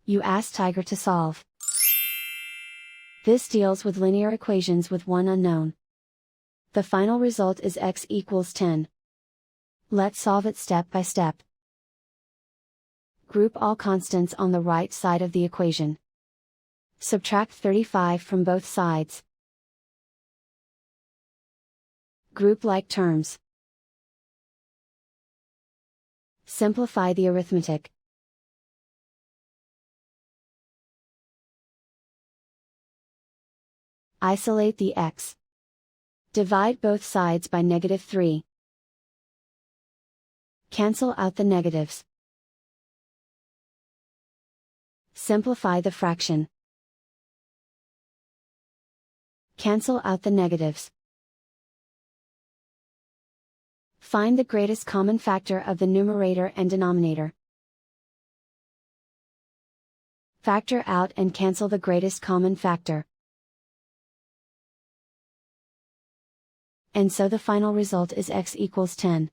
You ask Tiger to solve. This deals with linear equations with one unknown. The final result is x equals 10. Let's solve it step by step. Group all constants on the right side of the equation. Subtract 35 from both sides. Group like terms. Simplify the arithmetic. Isolate the x. Divide both sides by -3. Cancel out the negatives. Simplify the fraction. Cancel out the negatives. Find the greatest common factor of the numerator and denominator. Factor out and cancel the greatest common factor. And so the final result is x equals 10.